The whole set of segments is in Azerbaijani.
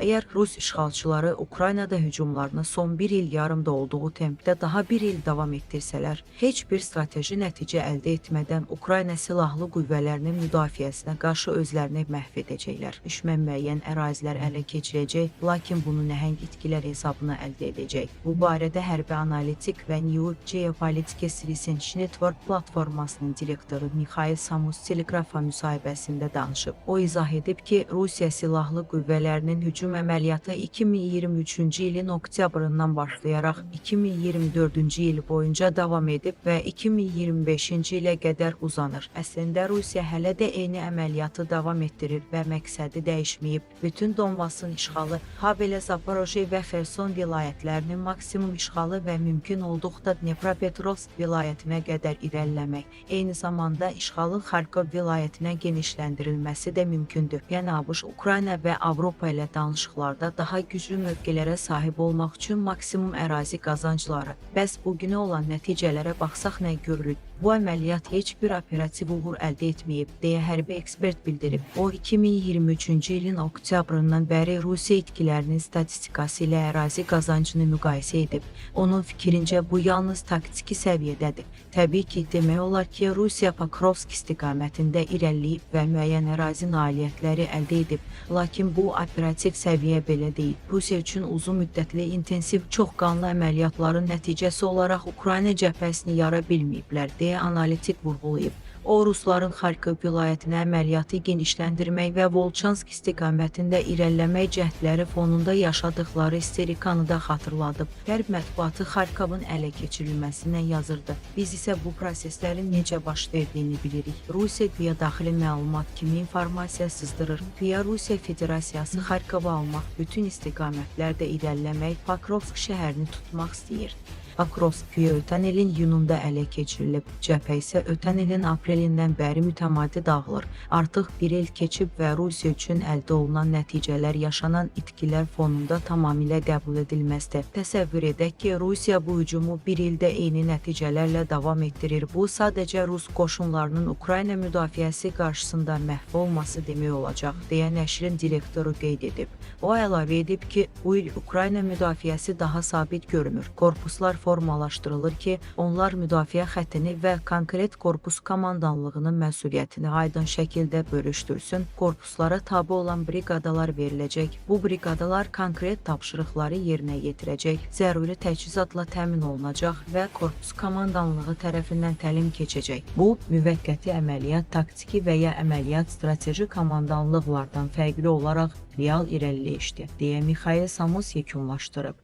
Əgər Rus işğalçıları Ukraynada hücumlarını son bir il yarımda olduğu tempdə daha bir il davam etdirsələr, heç bir strateji nəticə əldə etmədən Ukrayna silahlı qüvvələrinin müdafiəsinə qarşı özlərini məhv edəcəklər. Düşmən müəyyən ərazilər ələ keçirəcək, lakin bunu nəhəng itkilər hesabına əldə edəcək. Bu barədə hərbi analitik və New Geopolitics Research Network platformasının direktoru Mikhail Samus telegrafa müsahibəsində danışıb. O izah edib ki, Rusiya silahlı qüvvələrinin hücum əməliyyatı 2023-cü ilin oktyabrından başlayaraq 2024-cü il boyunca davam edib və 2025-ci ilə qədər uzanır. Əslində Rusiya hələ də eyni əməliyyatı davam etdirir və məqsədi dəyişməyib. Bütün Donbasın işğalı, habelə Zaporojye və Xerson vilayətlərinin maksimum işğalı və mümkün olduqda Dnepropetrovsk vilayətinə qədər irəliləmək. Eyni zamanda işğalın Xarkov vilayətinə genişləndirilməsi də mümkündür. Yəni ABŞ, Ukrayna və Avropa ilə danışıqlarda daha güclü mövqelərə sahib olmaq üçün maksimum ərazi qazancları. Bəs bugünə olan nəticələrə baxsaq nə görürük? Bu əməliyyat heç bir operativ uğur əldə etməyib, deyə hərbi ekspert bildirib. O, 2023-cü ilin oktyabrından bəri Rusiya itkilərinin statistikası ilə ərazi qazancını müqayisə edib. Onun fikrincə, bu yalnız taktiki səviyyədədir. Təbii ki, demək olar ki, Rusiya Pokrovsk istiqamətində irəliləyib və müəyyən ərazi nailiyyətləri əldə edib. Lakin bu operativ səviyyə belə deyil. Rusiya üçün uzun müddətli intensiv çoxqanlı əməliyyatların nəticəsi olaraq Ukrayna cəbhəsini yara bilməyiblər, deyə analitik vurğulayıb. O, Rusların Xarkov vilayətinə əməliyyatı genişləndirmək və Volçansk istiqamətində irəliləmək cəhdləri fonunda yaşadıkları isterikanı da xatırladıb. Qərb mətbuatı Xarkovun ələ keçirilməsindən yazırdı. Biz isə bu proseslərin necə baş verdiyini bilirik. Rusiya güya daxili məlumat kimi informasiya sızdırır. Güya Rusiya Federasiyası Xarkovu almaq, bütün istiqamətlərdə irəliləmək, Pokrovsk şəhərini tutmaq istəyir. Pokrovsk güya ötən ilin iyununda ələ keçirilib, cəbhə isə ötən ilin aprelindən bəri mütəmadi dağılır. Artıq bir il keçib və Rusiya üçün əldə olunan nəticələr yaşanan itkilər fonunda tamamilə qəbul edilməzdir. Təsəvvür edək ki, Rusiya bu hücumu bir ildə eyni nəticələrlə davam etdirir. Bu, sadəcə Rus qoşunlarının Ukrayna müdafiəsi qarşısında məhv olması demək olacaq, deyə nəşrin direktoru qeyd edib. O, əlavə edib ki, bu il Ukrayna müdafiəsi daha sabit görünür. Korpuslar formalaşdırılır ki, onlar müdafiə xəttini və konkret korpus komandanlığının məsuliyyətini aydın şəkildə bölüşdürsün. Korpuslara tabi olan briqadalar veriləcək. Bu briqadalar konkret tapşırıqları yerinə yetirəcək, zəruri təchizatla təmin olunacaq və korpus komandanlığı tərəfindən təlim keçəcək. Bu, müvəqqəti əməliyyat, taktiki və ya əməliyyat strateji komandanlıqlardan fərqli olaraq real irəliləyişdir, deyə Mikhail Samus yekunlaşdırıb.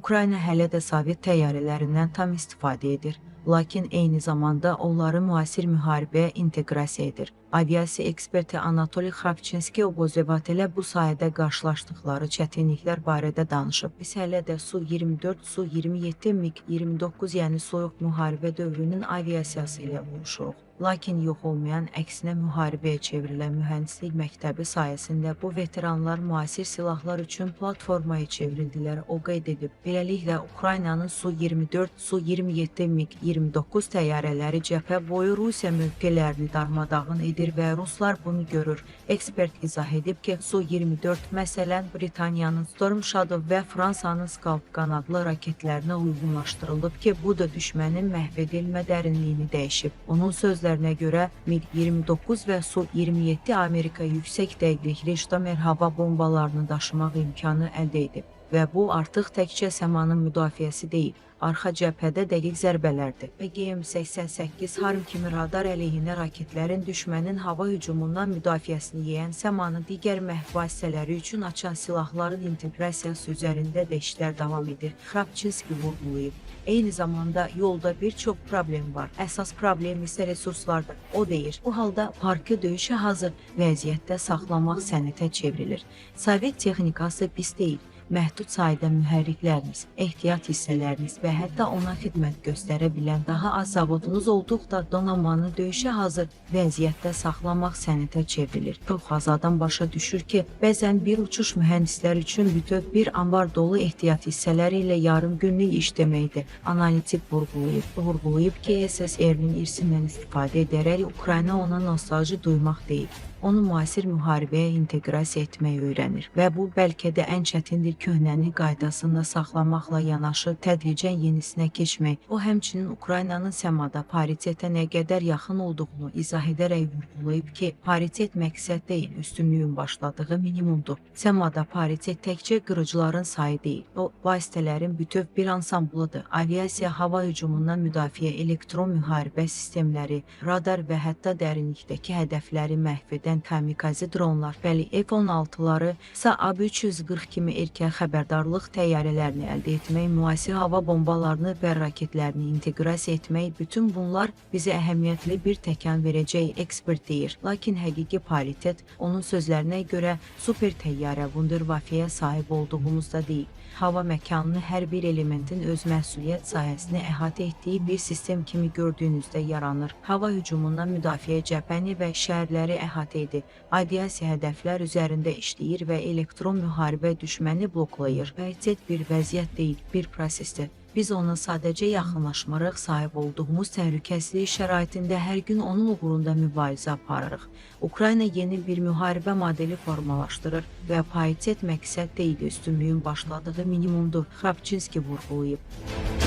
Ukrayna hələ də Sovet təyyarələrindən tam istifadə edir, lakin eyni zamanda onları müasir müharibəyə inteqrasiya edir. Aviasiya eksperti Anatoliy Xravchenski Obozevatelə bu sayədə qarşılaşdıqları çətinliklər barədə danışıb. Biz hələ də Su-24, Su-27, MiG-29, yəni soyuq müharibə dövrünün aviasiyası ilə vuruşuruq. Lakin yox olmayan, əksinə müharibəyə çevrilən mühəndislik məktəbi sayəsində bu veteranlar müasir silahlar üçün platformaya çevrildilər, o qeyd edib. Beləliklə, Ukraynanın Su-24, Su-27, MiG-29 təyyarələri cəbhə boyu Rusiya mövqelərini darmadağın edir və Ruslar bunu görür. Ekspert izah edib ki, Su-24 məsələn Britaniyanın Storm Shadow və Fransanın Scalp qanadlı raketlərinə uyğunlaşdırılıb ki, bu da düşmənin məhv edilmə dərinliyini dəyişib. Onun sözlərinə görə MiG-29 və Su-27 Amerika yüksək dəqiqlikli Jitomer hava bombalarını daşımaq imkanı əldə edib və bu artıq təkcə səmanın müdafiəsi deyil, arxa cəbhədə dəqiq zərbələrdir. BGM-88 Harm kimi radar əleyhinə raketlərin düşmənin hava hücumundan müdafiəsini yeyən səmanı digər məhv vasitələri üçün açan silahların inteqrasiyası üzərində də işlər davam edir. Xrapçinski vurğulayıb. Eyni zamanda yolda bir çox problem var. Əsas problem isə resurslardır. O deyir, bu halda parkı döyüşə hazır vəziyyətdə saxlamaq sənətə çevrilir. Sovet texnikası pis deyil. Məhdud sayda mühərrikləriniz, ehtiyat hissələriniz və hətta ona xidmət göstərə bilən daha az zavodunuz olduqda donanmanı döyüşə hazır vəziyyətdə saxlamaq sənətə çevrilir. Çox az adam başa düşür ki, bəzən bir uçuş mühəndislər üçün bütöv bir anbar dolu ehtiyat hissələri ilə yarım günlük iş deməkdir. Analitik vurğulayıb ki, SSR-nin irsindən istifadə edərək Ukrayna ona nostalji duymaq deyil. Onu müasir müharibəyə inteqrasiya etməyi öyrənir və bu bəlkə də ən çətindir köhnəni qaydasında saxlamaqla yanaşı tədricən yenisinə keçmək. O həmçinin Ukraynanın səmada paritetə nə qədər yaxın olduğunu izah edərək vurğulayıb ki, paritet məqsəd deyil, üstünlüyün başladığı minimumdur. Səmada paritet təkcə qırıcıların sayı deyil, o vasitələrin bütöv bir ansamblıdır. Aviasiya hava hücumundan müdafiə, elektron müharibə sistemləri, radar və hətta dərinlikdəki hədəfləri məhv edən kamikaze dronlar, bəli, F-16'ları isə AB-340 kimi erkən xəbərdarlıq təyyarələrini əldə etmək, müasir hava bombalarını və raketlərini inteqrasiya etmək, bütün bunlar bizə əhəmiyyətli bir təkan verəcək, ekspert deyir. Lakin həqiqi paritet, onun sözlərinə görə super təyyarə Wunderwaffe-yə sahib olduğumuzda deyil. Hava məkanını hər bir elementin öz məsuliyyət sahəsini əhatə etdiyi bir sistem kimi gördüyünüzdə yaranır. Hava hücumundan müdafiə cəbhəni və şəhərləri əhatə edir. Aviasiya hədəflər üzərində işləyir və elektron müharibə düşməni bloklayır. Paritet bir vəziyyət deyil, bir prosesdir. Biz ona sadəcə yaxınlaşmarıq, sahib olduğumuz təhlükəsizlik şəraitində hər gün onun uğrunda mübarizə aparırıq. Ukrayna yeni bir müharibə modeli formalaşdırır və paritet məqsəd deyil, üstünlüyün başladığı minimumdur, Xrapçinski vurğulayıb.